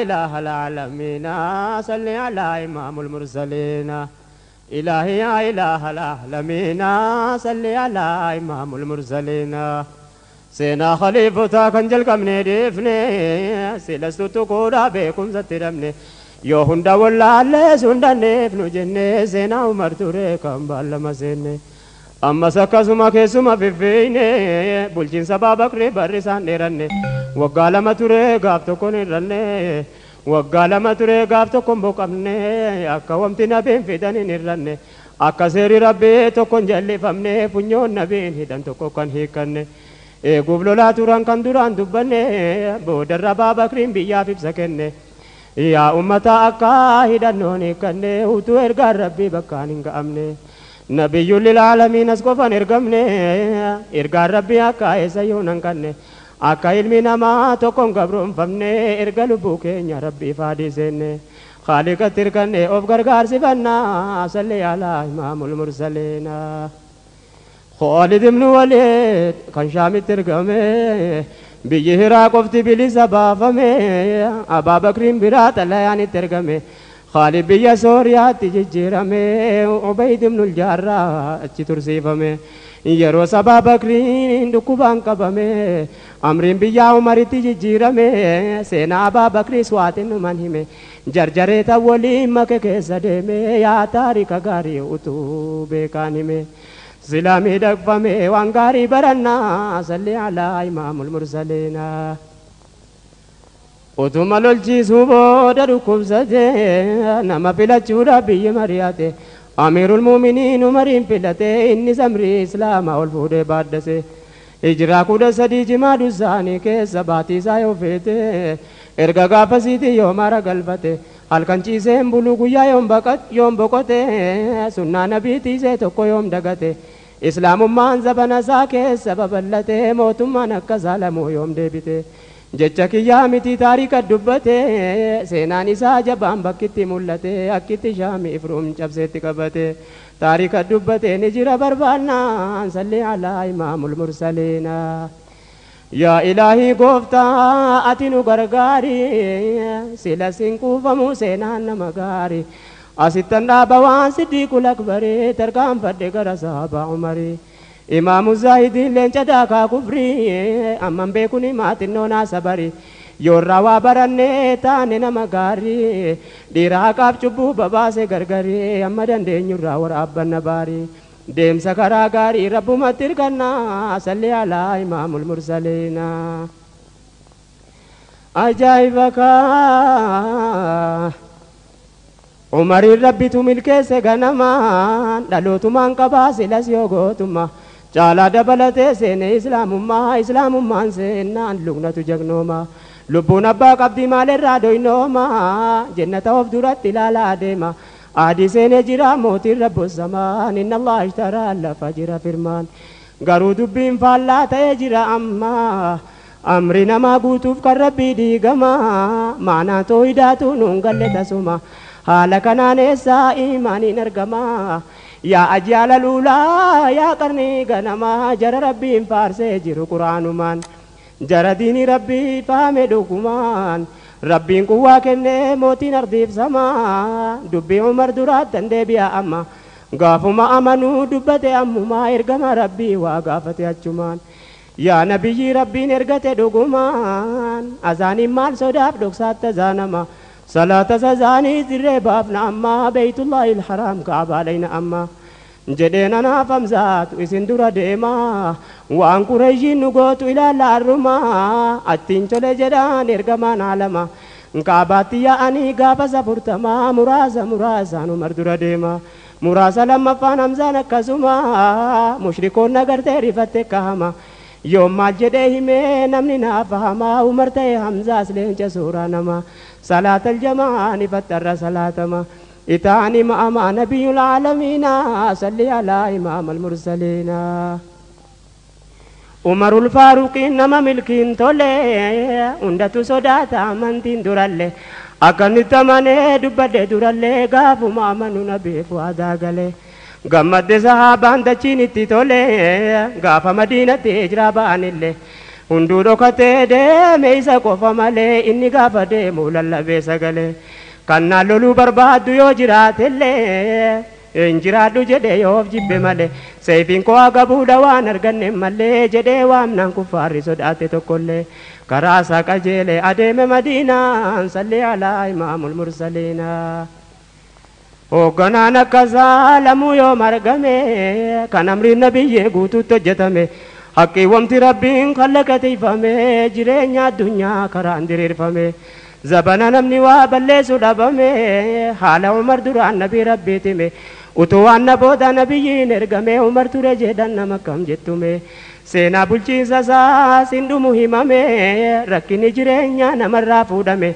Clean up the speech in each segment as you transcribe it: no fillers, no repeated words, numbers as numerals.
إله العالمين صل على إمام المرسلين إلهي يا إله العالمين صل على إمام المرسلين سينا خليفة كنجل كمني دفني سيلستو تقودا بكم سترمني يو هندا والله سندا نفنو جنة سينا عمر توري كم بالما سيني أما سكاسوما كيسوما فيفيني بولجين سبابك ربارسان نيراني وقالما توري غافتو كوني راني وقالما توري غافتو كومبو كمني أكا ومتنا بين فيداني نيراني أكا سيري ربي تكون جلي فمني فنيون نبين هدان تكو كان هيكاني قبلو لا توران كان دوران دباني بودر ربابك رين بيا في بسكني يا أمتا أكا هدان نوني كاني وتو إرغار ربي بكان إنك أمني نبي للعالمين اسقفا ارغمني ارغار ربي اكا يسيونن كني اكا علمنا ما تكون قبرون فمني ارغل بوكين يا ربي فادي سني خالق تركني اوف غرغار سفنا صلي على امام المرسلين خالد بن وليد كان شامي ترغمي بيهرا قفتي بلي سبافمي ابا بكر برات الله يعني ترغمي خالد بيا سوريا تجيرمي عبيد بن الجراح ترسيفمي يرو سبا بكرين دكوبان كبمي امرين بيا عمر تجيرمي سينا ابا بكر سواتن منهمي جرجريتا ولي مكه كسدمي يا تاريخ غاري اوتو بكانمي سلامي دغفمي وانغاري برنا صلي على امام المرسلين utuma lolchiisuu booda dhukkubsate nama filachuudha biyya mari'ate amiirul muuminiin umariin filate inni samrii islaamaa ol fuudhee baaddase hijiraa 13 jimaa dussaanii keessa baatiisaa yoo feete erga gaafasiitii yoo mara galfate halkan ciiseen buluu guyyaa yoom boqote sunnaa nabii tiisee tokko yoom dagate islaamummaan zabanasaa keessa babal'ate mootummaan akka saalamuu yoom deebite jecha kiyyaa miti taarika dubbate seenaan isaa jabaan bakkitti mul'ate akkitti shaamii ifruum cabseetti qabate taarika dubbate ni jira barbaannaan salli alaa imaamul mursaliina yaa ilaahii gooftaa ati nu gargaari sila sinquufamu seenaan nama gaari asittan dhaaba waan siddiiqul akbarii tarkaanfadhe gara sahabaa umarii إمام الزاهدين لين جداكا كفري أمم بيكوني ماتنونا سبري يورا وابرني تاني نمغاري ديراكا بچبو بباسي غرغري أما دندين يورا ورابا نباري ديم سكرا غاري ربو متركنا صلي على إمام المرسلين أجايبك عمر ربي تملكي سغنمان دلوتو من قباسي لسيوغوتما جالا دبلته سيني إسلاممان سينان لغنة جغنوما لبون أبا قبدي مال الرادوينوما جنة وفدرت لالا ديما آدي سيني جرا موتي رب الزمان إن الله اشترى لفجر فرمان غرو دبين فالا تيجرا أما أمرنا ما قوتوف كربي ديغما معنا تويداتو نونغل تسوما حالا كنانيسا إيماني نرغما يا أجيال الأولى يا قرني غنما جرى ربي فارسي جيرو قرآنمان جرى ديني ربي فامي دوكمان ربي قوة كنه موتي نرديف سما دبي عمر درات تندي بيا أما غافو ما أمنو دبتي أمو ما إرغما ربي وغافتي أجمان يا نبي ربي نرغتي دوكمان أزاني مال صداف دوكسات تزانما صلاة سزاني زرباب نعما بيت الله الحرام كعب علينا أما جدينا نافم ذات وسندر ديما وان قريشين نقوت إلى الأرما أتنشل جدان إرغمان علما كعباتي يا أني غافة سفرتما مراسا نمردر ديما مراسا لما فانم زانك كزما مشركون نگر تيرفت كهما يوم ما جده مي نمني نافهما ومرتي حمزة سلين جسورا نما صلاة الجماعة فتر صلاة ما إتاني مع نبي العالمين صلي على إمام المرسلين عمر الفاروق نما ملكين تولي عندتو صداتا منتين درالي أكن تمني دبد درالي غافو ما منو نبي فوادا غلي غمد صحابان دچيني تولي غافا مدينة تجرا بانيلي hunduu dhokatee deeme isa qofa malee inni gaafa deemu lallabee sagalee kannaan loluu barbaaddu yoo jiraatellee hin jiraadhu jedhee yoo of jibbe malee seefiin koo agabuudha waan arganne malee jedhee waamnaan kuffaarri sodaate tokkollee karaa isaa qajeelee adeeme madiinaan salli alaa imaamul mursaliinaa. hoogganaan akkasaa lamuu yoo margame kan amriin nabiyyee guutuutti hojjetame haqqii wamti rabbiin kallaqatiifame jireenya addunyaa karaan diriirfame zabana namni waa balleessu dhabame haala umar duraan nabii rabbiitime utuu waan na booda nabiyyiin ergame umar ture jedhan nama kam jettume seenaa bulchiinsa isaa sindhumu himame rakkini jireenya namarraa fuudhame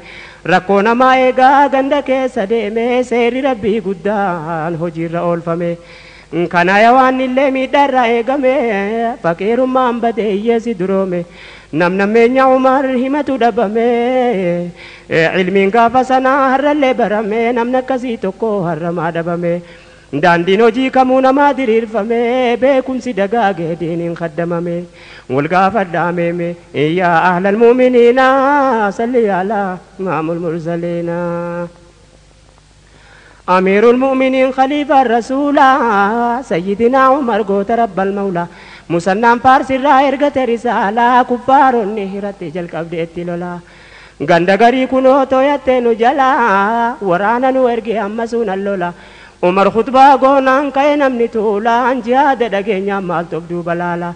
rakkoo namaa eegaa ganda keessa deeme seerri rabbii guddaan hojiirra oolfame kana yawaan illee miidharraa eegame faqiirummaan badee hiyyeessi duroome namnammeenya umar himatu dhabame ilmiin gaafa sanaa harrallee barame namni akkasii tokko harramaa dhabame daandiin hojii kamuu namaa diriirfame beekumsi dagaagee diiniin kaddamame wal gaafadhaameme yaa ahlal mu'miniina salli alaa imaamul mursaliina. أمير المؤمنين خليفة الرسول سيدنا عمر قوت رب المولى مسنان فارس الرائر قت رسالة كفار النهرة جل قبدت لولا غندقري كنو تويتين جلا ورانا نورقي أمسون اللولا عمر خطبة قونان كي نمني تولا جهاد دقينيا مال تبدو بلالا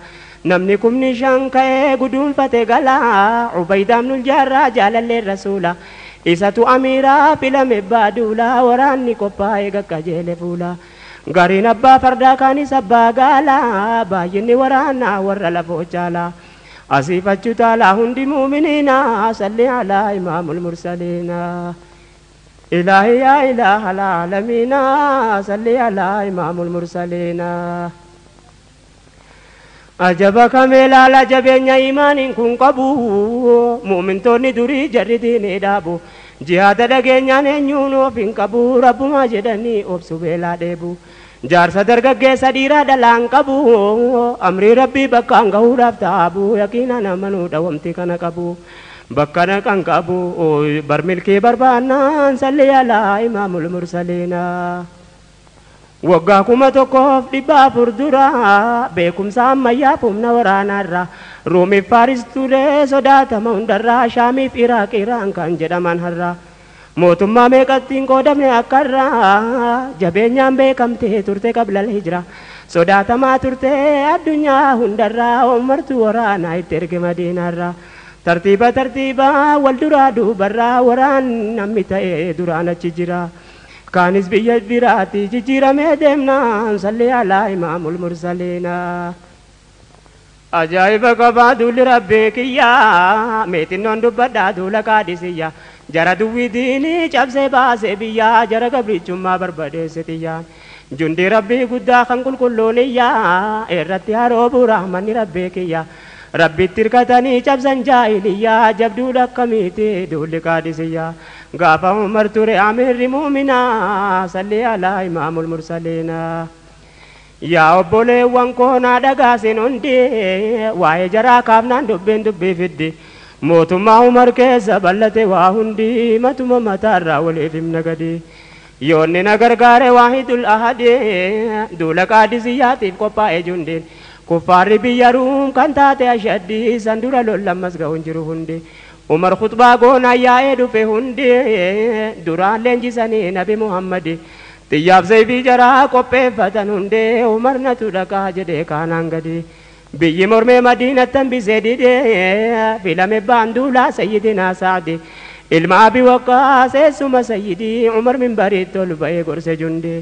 نمني كم نشان كي قدوم فتقلا عبيدا من الجارة جال اللي الرسول isatu amira filame baadula waraanni qophaa'e gakkajele fuula gariin abbaa fardaa kaanis abbaa gaala baay'inni waraanaa warra lafoo caala asiif achu taalaa hundi muuminiina salli alaa imaamul mursaliina ilaahi yaa ilaaha alaalamiina salli alaa imaamul mursaliina. ajaba kameelaala jabeenya imaaniin kun qabu mu'mintoonni durii jarri diinii dhaabu jihaada dhageenyaan eenyuun of hin qabu rabbumaa jedhanii obsu beelaa dheebu jaarsa dargaggeessa dhiiraa dhalaan qabu amrii rabbii bakkaan gahuudhaaf taabu yaqiinaan amanuudha wamti kana qabu bakka naqan qabu barmilkii barbaannaan salli alaa imaamul mursaliina. waggaa kuma tokkoof dhibba afur dura beekumsa ammayyaaf humna waraanaarraa ruumiif faaris ture sodaatama hundarraa shaamiif iraaq iraan kan jedhaman har'a mootummaa meeqattiin qoodamne akkarraa jabeenyaan beekamtee turte qablal hijra sodaatamaa turte addunyaa hundarraa umartu waraanaa itti erge madiinaarraa tartiiba wal duraa duubarraa waraan namni ta'ee duraan achi jira. كانس بيد براتي جيرا مدمنا صلي على إمام المرسلين أجايب قبادو لربك يا ميتنون دبدادو لكادسيا جرى دوي ديني جبسي باسي بيا جرى قبري جمع بربدي ستيا جندي ربي قدا خنقل كلونيا إرتي هروب رحمن ربك يا ربي تركتني جبسن جاهليا جبدو لكميتي دول لكادسيا غافا عمر توري عامر مؤمنا صلي على إمام المرسلين يا أبولي وانكونا دقاسين هندي واي جرا كافنان دبي فدي موتما عمر كيسا بلتي واهندي متما متارا وليفم نقدي يوني نغرغاري واحد الأحد دولك عدسياتي قبا جندين كفار بياروم كانتاتي أشدي سندورا لولمس غونجرو هندي عمر خطبة قونا يا إدو في هندي دوران لنجساني نبي محمد تياب زيبي جرا قبه فتن هندي عمر نتودكا جدي كانان غدي بيي مرمي مدينة تنبي زيدي فيلم باندولا سيدنا سعدي ilma abi waqaas eessuma sayyidii umar min bariitti ol ba'ee gorse jundee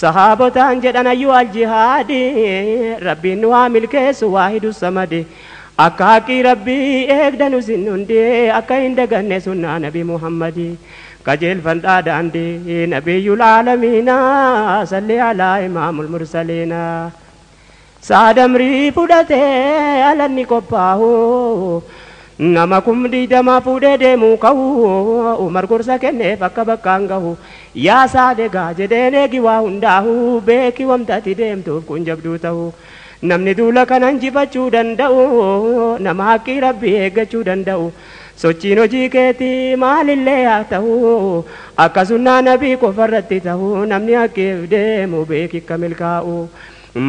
sahaabotaan jedhan ayyuu aljihaadii rabbiin nu haa milkeessu waahidu samadi akka haqqii rabbii eegdanu sin hundee akka hin daganne sunnaa nabi muhammadii qajeelfadhaa daandii nabiyyul aalamiina salli alaa imaamul mursaliina saadamrii fudhatee alanni qophaahu nama kumdi dama fuudhee deemuu ka'u umar gorsa kenneef akka bakkaan gahu yaa saade gaa jedheen eegi waa hundaahu beeki wamtati deemtuuf kun jabduu ta'u namni duula kana injifachuu danda'u nama haqqii rabbii eeggachuu danda'u sochiin hojii keetii maalillee haa ta'u akka sunnaa nabii qofarratti ta'u namni haqqiif deemu beeki akka milkaa'u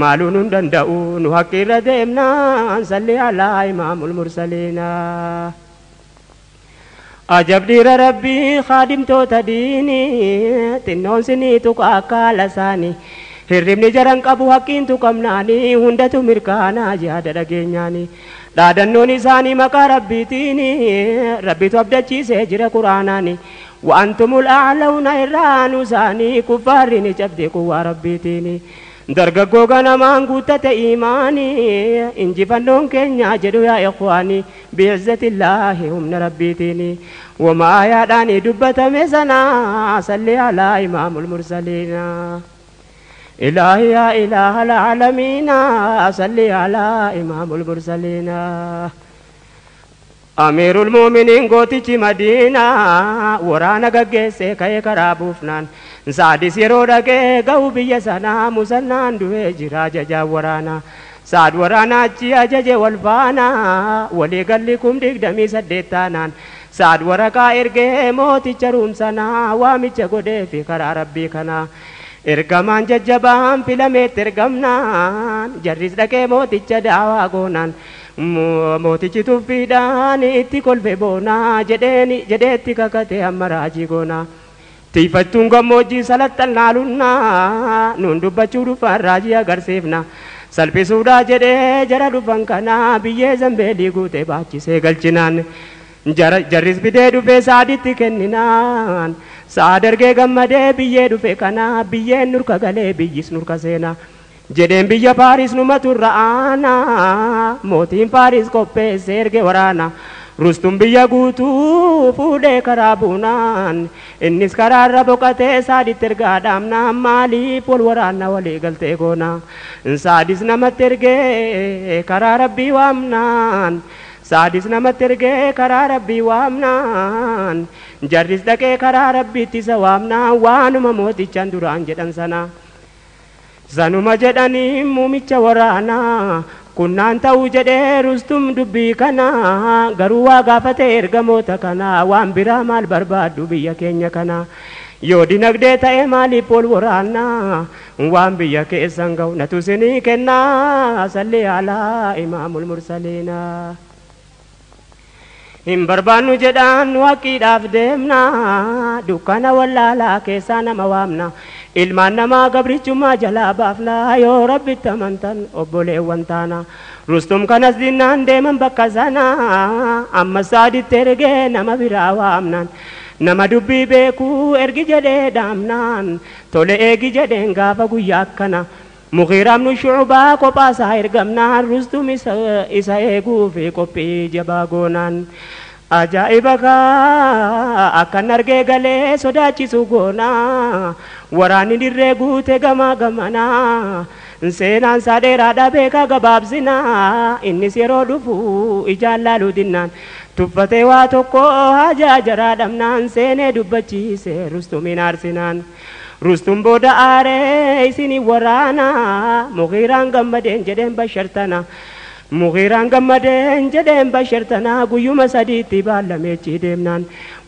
maaluun hin danda'u nu haqqirra deemnaan salli alaa imaamul mursaliina ajab dhiira rabbii khaadimtoota diinii xinnoon sinii tuqa akka haala isaanii hirribni jaran qabu haqqiin tuqamnaanii hundatu mirkaanaa jihaada dhageenyaanii dhaadannoon isaanii maqaa rabbiitiini rabbitu abdachiisee jira quraanaani wa'antumul a'lawna irraanu isaanii kuffaarri ni cabde quwwaa rabbiitiini dargaggoo ganamaan guuttate iimaanii injifannoon keenya jedhu yaa ikhwaanii bi'izzatillaahi humna rabbiitiini wamaa ayaadhaanii dubbatame sanaa salli alaa imaamul mursaliina إلهي يا إله العالمين صلي على إمام المرسلين أمير المؤمنين قوتي مدينة ورانا قجيسي كي كرابوفنان سادي سيرودا كي قو بيسانا مسنان دوه جراجة جا ورانا ساد ورانا جيا ججي والفانا ولي قل لكم ديك دمي سديتانان ساد ورقا إرقه موتي چروم سنا وامي چگوده في قرار ربي كنا ergamaan jajjabaan filameet ergamnaan jarris dhaqee mooticha daawaa goonaan mootichi tuffiidhaan itti kolfe boonaa jedheetti kakate amma raajii goonaa tiifachuun gammoojjii salaxxannaalunnaa nuun dubbachuu dhufaan raajii agarsiifna salphisuudhaa jedhee jara dhufan kanaa biyyee zambeelii guute baachisee galchinaan jarris bidee dhufee saaditti kenninaan saad ergee gammadee biyyee dhufe kana biyyeen nurka galee biyyis nurka seena jedheen biyya Paaris numatu irra aana mootiin Paaris qopheesse erge waraana rustum biyya guutuu fuudhee karaa buunaan innis karaarra boqatee saaditti ergaa dhaamnaan maaliif wal waraanna walii galtee goona saadis namatti ergee karaa rabbii waamnaan saadis namatti ergee karaa rabbii waamnaan jarris dhaqee karaa rabbiitti isa waamnaan waanuma mootichaan duraan jedhan sanuma jedhanii muumicha waraanaa kunnaan ta'uu jedhee rustum dubbii kana garuu waa gaafate ergamoota kana waan biraa maal barbaaddu biyya keenya kana yoo dinagdee ta'e maaliif wal waraanaa waan biyya keessan ga'u natu sinii kennaa salli alaa imaamul mursaliina hin barbaannu jedhaan nu haqqiidhaaf deemna dukkana wallaalaa keessaa nama waamna ilmaan namaa gabrichummaa jalaa baafna yoo rabbitti amantan obboleewwan taana rustum kanas dinnaan deeman bakka sana amma saaditti ergee nama biraa waamnaan nama dubbii beekuu ergi jedhee dhaamnaan tole eegi jedheen gaafa guyyaa akkana مغيرام نشعبا قباسا إرقمنا رستم إسا إيقو في قبي جباغونان أجائبك أكن نرقى غلي صداچي سوغونا وراني نرقو تغما غمانا سينان سادي رادا بيكا غباب زنا إني سيرو دفو إجالالو دينان تفتي واتوكو هاجا جرادمنان سيني دبچي سي رستمين أرسنان rustum boda are isini warana mughiran gammaden jedhen bashartana mughiran gammaden jedhen bashartana guyuma saditi balamechi demnan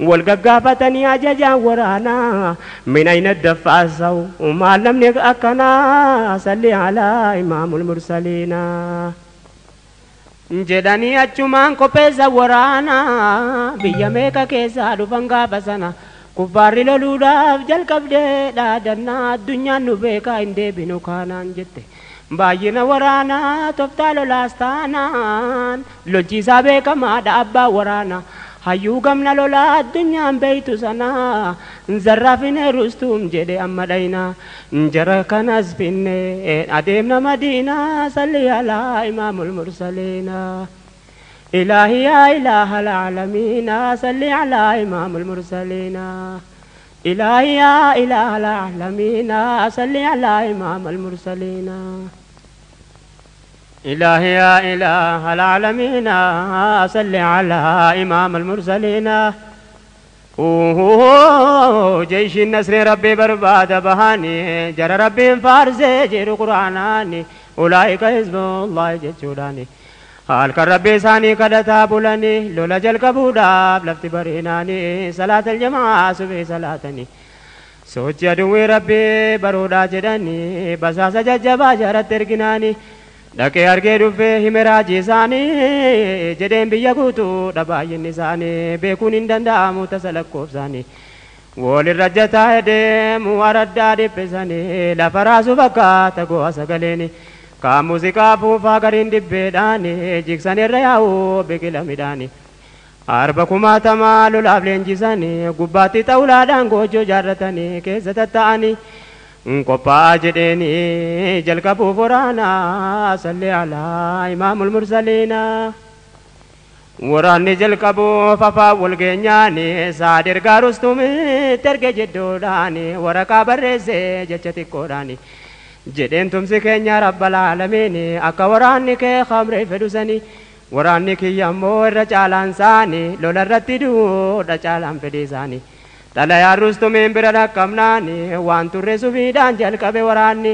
wal gaggafatani ajajan warana min ayna dafasaw ma lam nek akana salli ala imamul mursalina jedhani achumaan kopheessa warana biyya meeqa keessa dhufan gaafasana kuffaarri loluudhaaf jalqabdee dhaadannaa addunyaan nu beekaa hin deebinu kaanaan jette baay'ina waraanaa toftaa lolaas taanaan lolchiisaa beekamaadha abbaa waraana hayyuu gamna lolaa addunyaan beeytu sanaa zarraafine rustum jedhe amma dhayna jara kanas finne adeemna madiinaa salli alaa imaamul mursaliina إلهي يا إله العالمين صل على إمام المرسلين إلهي يا إله العالمين صل على إمام المرسلين إلهي يا إله العالمين صل على إمام المرسلين جيش النصر ربي برباد بهاني جرى ربي فارس جير قرآناني أولئك حزب الله جتشوداني halkan rabbi isaanii kadhataa bulanii lola jalqabuudhaaf lafti bariinaanii salaata aljamaa subii salaatanii sochii aduwwii rabbii baruudhaa jedhanii basaasa jajjabaa jaratti erginaanii dhaqee argee dhuffee hime raajii isaanii jedheen biyya guutuu baay'inni isaanii beekuun hin danda'amu tasa lakkoofsaanii walirra jataa deemu araddaa dhiphisanii lafa raasuu fakkaata go'a sagaleeni kaan muuziqaa fuufaa gariin dibbeedhaani jigsanirra yaa'u biqila midhaani arba kumaatamaa lolaaf leenjisanii gubbaatti xawulaadhaan goojjoo jaarratanii keessa tatta'anii qophaa'aa jedheeni jalqabuuf waraanaa salli alaa imaamul mursaliinaa waraanni jalqabuuf afaan walgeenyaani saadir gaarustumitti erge jeddoodhaani waraqaa barreessee jecha xiqqoodhaani jedheen tumsi keenya rabbal aalamiin akka waraanni kee khamree fedhusanii waraanni kiyya ammoo irra caalaan isaanii lola irratti duudha caalaan fedhii isaanii xalayaan rustumiin bira dhaqqabnaani waan turre sufiidhaan jalqabe waraanni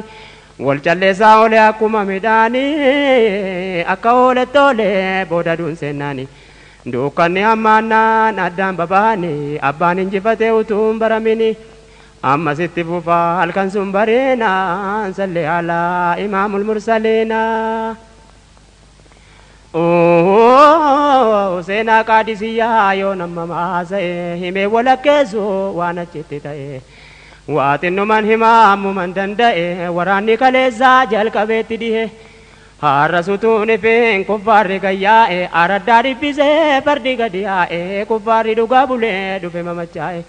wal calleessaa oole akkuma midhaanii akka ooletti oole booda duun seennaani dukkanni hammaannaan addaan babaani abbaan injifatee utuun baramini amma sitti fufaa halkan sun bareenaan salli alaa imaamul mursaliinaa seenaa qaadisiyyaa yoo nama maasa'e himee walakkeessu waan achitti ta'e waaxinnuman himaa ammuman danda'e waraanni kaleessaa jalqabeetti dhihe har'a sutuun ifeen kuffaarri gayyaa'e araddaa dhibbisee fardi gadi yaa'e kuffaarri dhugaa bulee dhufe mamachaa'e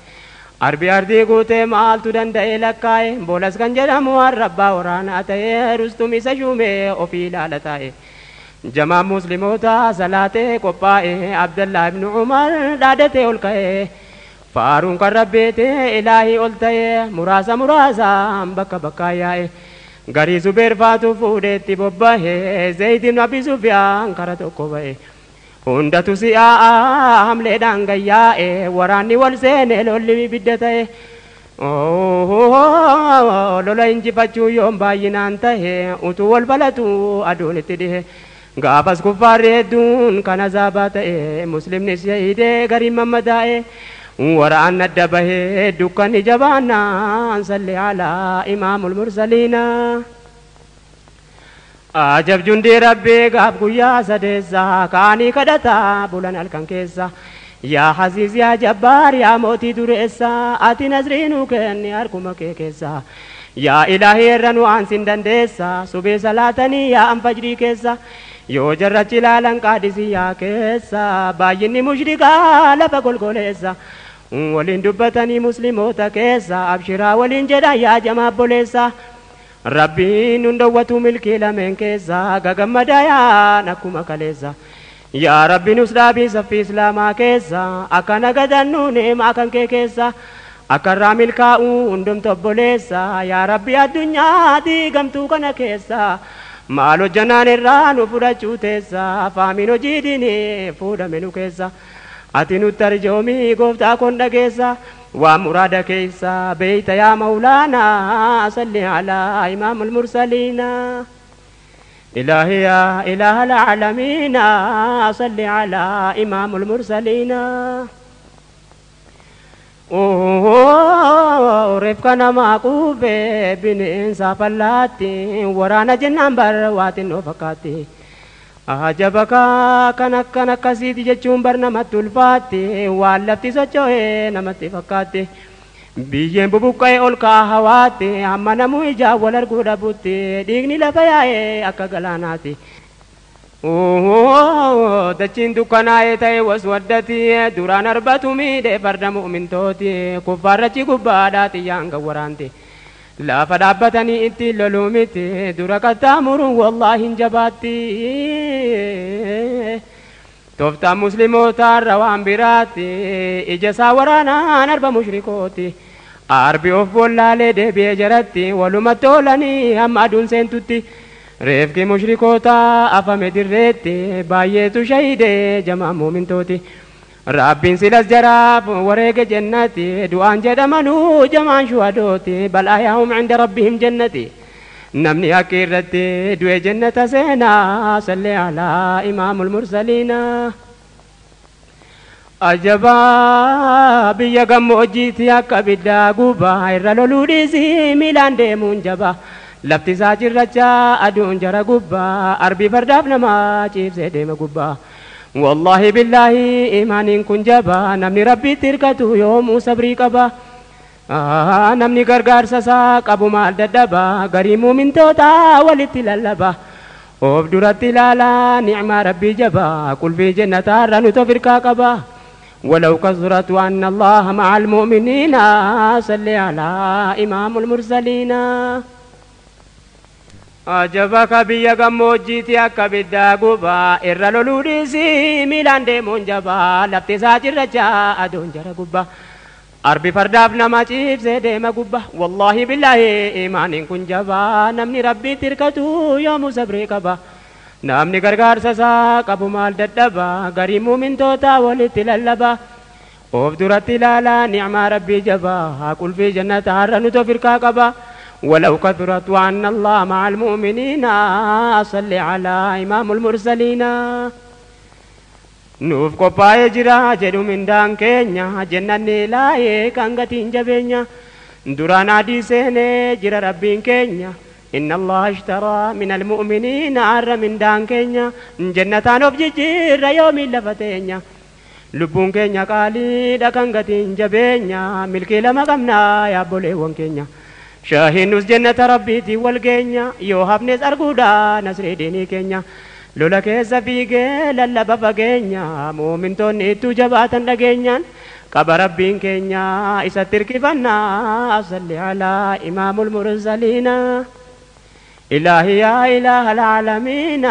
arbi ardii guutee maaltu danda'e lakkaa'e boolas kan jedhamu harrabbaa waraanaa ta'e rustum isa shumee ofii ilaala taa'e jamaan musliimoota salaatee qophaa'e abdallaa ibnu umar dhaadate ol ka'e faaruun kan rabbeete ilaahii ol ta'e muraasaan bakka bakkaa yaa'e garii zubeer faatu fuudheetti bobbahe zayd ibnu abi sufyaan kara tokko ba'e hundatu si'aa hamleedhaan gayyaa'e waraanni wal seene lolli bidda ta'e lola injifachuu yoon baay'inaan ta'e utuu wal balatu aduun itti dhihe gaafas kuffaarri hedduun kan azaabaa ta'e muslimni shahiidee gariin mammadaa'e waraan adda bahee dukkanni jabaannaan salli alaa imaamul mursaliinaa ajab jundii rabbii gaaf guyyaa sadeessaa kaanii kadhataa bulan halkan keessa yaa hasiis yaa jabbaar yaa mootii dureessa ati nasriinuu kenni harkuma kee keessa yaa ilaahii irra nu aansin dandeessa subee salaatanii yaa anfajrii keessa yoo jarrachi ilaalan qaadisiyyaa keessa baay'inni mushrikaa lafa golgoleessa waliin dubbatanii musliimoota keessa abshiraa waliin jedhan yaa jamaa boleessa rabbiin hundowwatu milkii lameen keessa gagammadaa yaan akkuma kaleessa yaa rabbi nus dhaabii saffii islaamaa keessa akka nagadannu neemaa kan kee keessa akka irraa milkaa'uu hundumtu obboleessa yaa rabbi addunyaati gamtuu kana keessa maal hojjannaan irraa nu fudhachuu teessa faamiin hojii diinii fuudhame nu keessa ati nutti arjoomii gooftaa kon dhageessa waan muraada keessa beeyta yaa mawlaanaa salli alaa imaamul mursaliinaa إلهي يا إله العالمين صل على إمام المرسلين رفقنا معقوب بن إنصاف اللاتي ورانا جنان بروات وفقاتي أعجبك كنك سيدي جتشون برنامة الفاتي واللفتي سجوه نمتي فقاتي biyyeen bubuqqa'e ol kaa hawaate amma namuu ijaa wal arguu dhabuutti dhiigni lafa yaa'e akka galaanaati dachiin dukkanaa'ee ta'e waswaddati duraan arbatu miidhee farda mu'mintooti kuffaarrachi gubbaadhaa xiyyaan gawwaraante lafa dhaabbatanii itti loluu miti dura qaxxaamuruun wallaahi hin jabaatti tooftaan muslimootaarra waan biraatti ija isaa waraanaan arba mushrikooti arbi of bollaalee deebi'ee jaratti walumatti oolanii hamma aduun seentutti reefki mushrikoota afame dirreetti baay'eetu shahidee jamaa muumintooti rabbiin silas jaraaf wareege jannati du'aan jedhamanuu jamaan shuhadooti bal ahyaahum cinda rabbihim jannati نمني أكيرت دوي جنة سينا صلي على إمام المرسلين أجبا بيا gammoojjiiti akka biddaa gubaa irra loluu dhiisii miilaan deemuun jaba lafti isaa cirracha aduun jara gubbaa arbii fardaaf nama ciibsee deema gubbaa wallahi billahi imaaniin kun jaba namni rabbiitti hirkatu yoomuu sabrii qaba namni gargaarsa isaa qabu maal dadhaba garii muumintoota walitti lallaba of duratti ilaalaa ni'maa rabbii jaba qulbii jannataarra nu tofirkaa qaba ولو كثرت أن الله مع المؤمنين صل على إمام المرسلين أجبك بيا gammoojjiiti akka biddaa gubaa irra loluu dhiisii miilaan deemuun jabaa lafti isaa cirracha aduun jara gubbaa arbi fardaaf nama ciibsee deema gubbaa wallaahi billaahi imaaniin kun jabaa namni rabbiitti hirkatu yoomuu sabrii qaba namni gargaarsa isaa qabu maal dadhaba garii muumintoota walitti lallaba of duratti ilaalaa ni'maa rabbii jabaa qulbii jannataarra nu tofirkaa qaba ولو كثرت وأن الله مع المؤمنين صل على إمام المرسلين نوف قبائي جرا جدو من دان كينيا جنن لاي كانغتين جبينيا درانا دي سيني جرا ربين كينيا إن الله اشترى من المؤمنين عر من دان كينيا جنتان وبجير يوم اللفتينيا لبون كينيا قالي دا كانغتين جبينيا ملكي لما قمنا يا بوليوان كينيا شاهين نوس جنة ربيتي والكينيا يوهب نس أرقودا نسري ديني كينيا لولا كيسا فيكي للبا فكينيا مؤمن توني تجباتا لكينيا كبر ربين كينيا إسا تركفنا أصلي على إمام المرسلين إلهي يا إله العالمين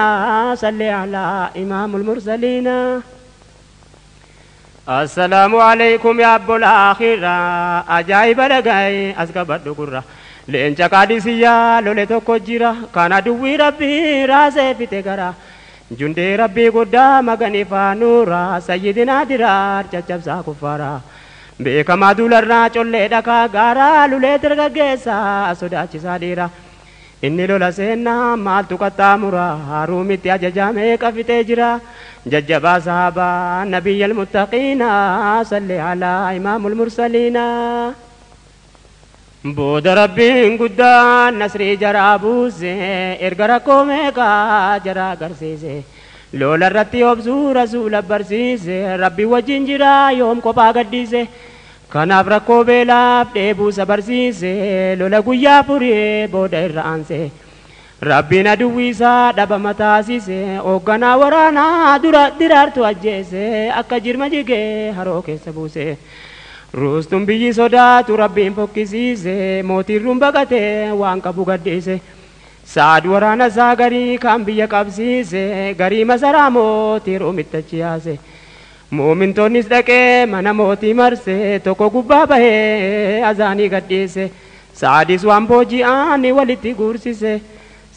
صلي على إمام المرسلين السلام عليكم يا أبو الآخرة أجايب لغاي أسكبت قرة لإنجا قادسيا لولتو جيرا كان دوي ربي راسي في تغرا جندي ربي قدام غنيفا نورا سيدنا درار چچبسا كفارا بكما دولرنا چولي دكا غارا لولي ترغگيسا سوداچسا ديرا إني لولا سينا مال تقطع مرا هارومي تياجامي كفتي جرا ججبا صحابا نبي المتقين صلي على إمام المرسلين بود ربين قدان نسري جرابوسي إرغركو ميكا جرا غرسيسي لولا رتي وبزو رسول برسيسي ربي وجين جرا يوم قبا قديسي kanaaf rakkoo beelaaf dheebuu sabarsiise lola guyyaa furii booda irra aanse rabbiin aduwwiisaa dhabama taasise hoogganaa waraanaa dura diraartu ajjeese akka jirma jigee haroo keessa buuse ruustuun biyyi sodaatu rabbiin fokkisiise mootiin ruun baqatee waan qabu gadhiise saad waraana isaa garii kaan biyya qabsiise garii masaraa mootii ruumittachi yaase مؤمن تونس دكي منا موتي مرسي توكو قبا بهي أزاني قديسي سعدي سوان بوجي آني ولتي قرسيسي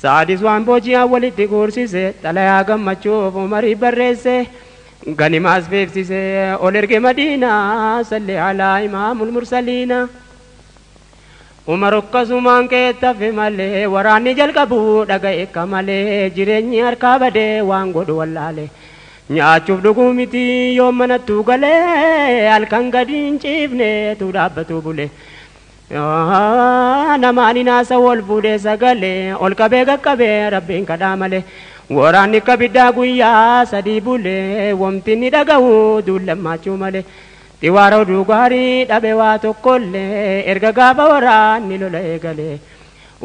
سعدي سوان بوجي آني ولتي قرسيسي تلايا قم مچوف ومري برسي غني ماس فيفسيسي أولرق مدينة صلي على إمام المرسلين umarukka sumaan keetta fi malee waraanni jalqabu dhaga'e kamalee jireenyi harkaa badee waan godhu wallaale nyaachuuf dhuguu miti yoo manattuu galee halkan gadi hin ciifne tu dhaabbatu bule namaani naasa wal fuudhee sagalee ol qabee qaqqabee rabbiin kadhaa malee waraanni akka biddaa guyyaa sadii bulee wamti ni dhaga'u duulammaachuu malee tiwaara oduu gaarii dhabe waa tokkollee erga gaafa waraanni lola eegalee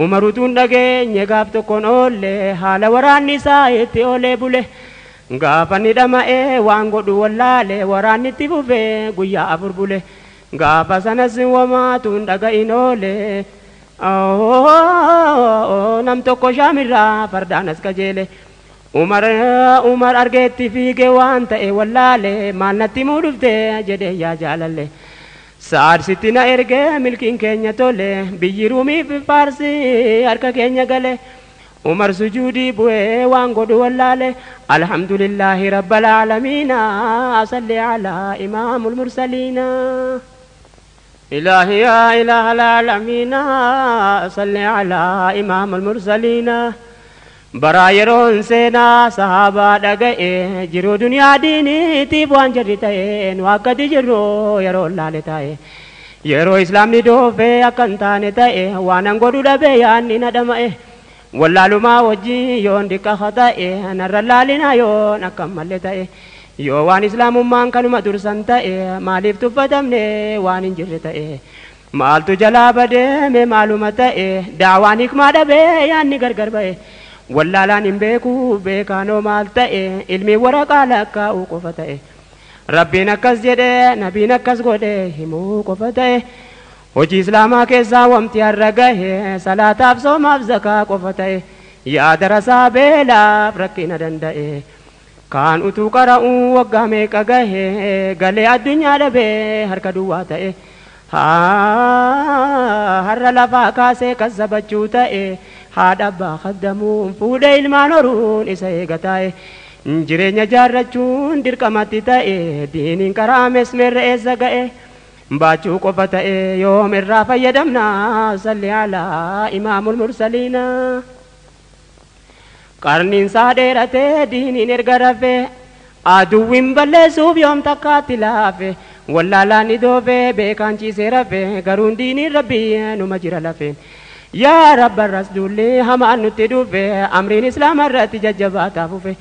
umarutuun dhageenye gaaf tokkoon oolle haala waraanni isaa itti oolee bule gaafa ni dhama'ee waan godhu wallaale waraanni itti fufee guyyaa afur bule gaafa sanas wamaatuun dhaga'in oole nam tokko shaamirraa fardaan as qajeele umar argeetti fiige waan ta'e wallaale maal natti muu dhufte jedhee yaa jaalalle saad sitti na erge milkiin keenya tole biyyi ruumiif faarsi harka keenya gale umar sujuudii bu'ee waan godhu wallaale alhamdulillahi rabbil aalamiina salli alaa imaamul mursaliina إلهي يا إله العالمين صل على إمام المرسلين برايرون سينا صحابة دقائي جرو دنيا ديني تيبوان جريتين وقت جرو يرو لالتاي يرو إسلام ندوفي أكنتاني تاي وانانقودو دبيان ندمائي واللالو ما وجي يون ديكا خطائي نرى لالنا يون أكمل تاي yoo waan islaamummaan kanuma dursan ta'e maaliif tuffatamne waan hin jirre ta'e maaltu jalaa badeeme maaluma ta'e daawaan hikmaa dhabee yaanni gargar ba'e wallaalaan hin beeku beekaanoo maal ta'e ilmi waraqaa lakkaa'uu qofa ta'e rabbiin akkas jedhe nabiin akkas godhe himuu qofa ta'e hojii islaamaa keessaa wamti har'a gahe salaataaf soomaaf zakaa qofa ta'e yaada rasaa beelaaf rakkina danda'e kaan utuu qara'uu waggaa meeqa gahe galee addunyaa dhabee harka duwwaa ta'e har'a lafaa kaasee kassabachuu ta'e haadha abbaa kaddamuun fuudhee ilmaan horuun isa eega ta'e jireenya jaarrachuun dirqamatti ta'e diiniin karaa mesmeerra eessa ga'e baachuu qofa ta'e yoom irraa fayyadamna salli alaa imaamul mursaliina qarniin saa dheeratee diiniin erga rafee aduwwiin balleessuuf yoom takkaatti laafe wallaalaan idoofee beekaan ciisee rafee garuun diiniin rabbii numa jira lafeen yaa rabbarras duullee hamaan nutti dhufe amriin islaama irratti jajjabaataa fufe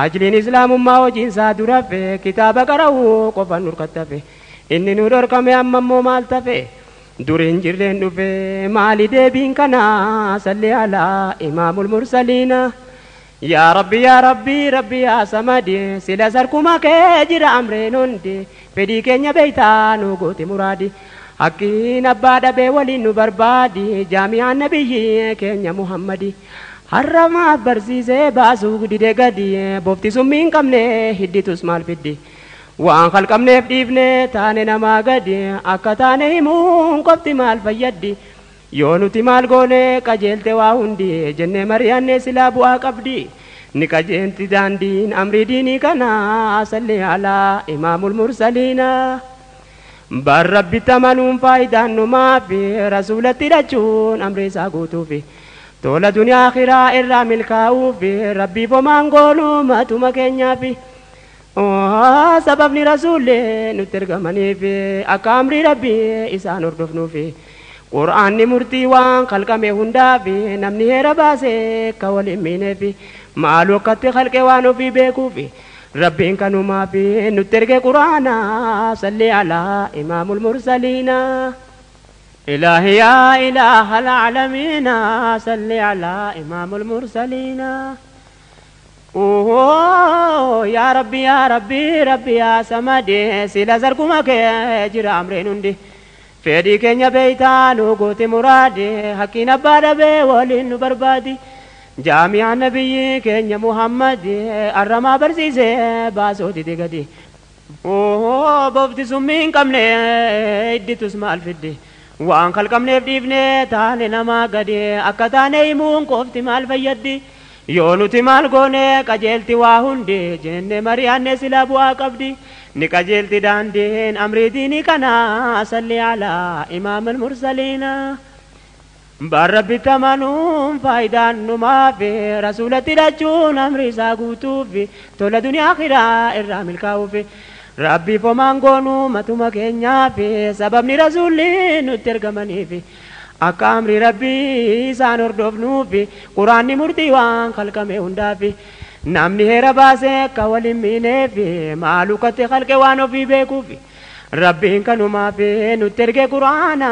ajliin islaamummaa hojiinsaa durafe kitaaba qara'uu qofan nurkattafe inni nu dhorkame ammammoo maal tafe duriin jirreen dhufe maali deebiin kanaa salli alaa imaamul mursaliina يا ربي يا ربي ربي يا سمدي سلا سركما كجرا أمرين هندي فدي كنيا بيتان وقوتي مرادي أكين أبدا بولي نبربادي جامع النبي كنيا محمدي حرم برسيسه باسوق دي دغدي بوفتي سمين كمنه هدي تسمال فدي وان خلق كمنه فديفنه تاني نما غدي أكتاني مون قفتي مال فيدي يونتي مال غوني كجلتي واهندي جنة مريانة سلا بوا قبدي نكجنتي داندين أمري ديني كنا صلي على إمام المرسلين بر ربي تمنون فايدان نما في رسولة رجون أمري ساقوتو في تولا دنيا آخرة إرى ملكاو في ربي فمان قولو ما توما كينيا في سببني رسولي نترغمني في أكامري ربي إسان أردفنو في قرآن مرتي وان خلق میں ہندا بھی نمنی ہے ربا سے کول مینے بھی مالو قط خلق وانو بھی بیکو بھی ربین کا نما بھی نتر کے قرآن صلی علی امام المرسلین الہی یا الہ العالمین صلی علی امام المرسلین اوہ یا ربی ربی یا سمدی سلا زرکما کے جرا امرین ہندی فدي كنيا بيتان وقوتي مرادي حكينا باربي ولين بربادي جامع النبي كنيا محمد الرما برسيسي باسودي دي اوه بفتي سمين كمني ادي تسمع الفدي وان خلق كمني فديفني تاني نما قدي اكتاني مون كوفتي مال فيدي يونتي مال غوني كجلتي واهندي جنة مريانة سلا بوا قبدي نكجلتي داندين أمري ديني كنا صلي على إمام المرسلين بربي تمنون فايدان نما في رسولة رجون أمري ساقوتو في تولا دنيا آخرة إرام الكاو في ربي فمان قونو متوما كينيا في سببني رسولي نترغمني في أكامري ربي سانور دوفنو في قرآن مرتي وان خلق مهندا في نامني هيرا باسه كولي مينه في معلوكة خلق وانو في بيكو في ربين كانوا ما في نترك قرآن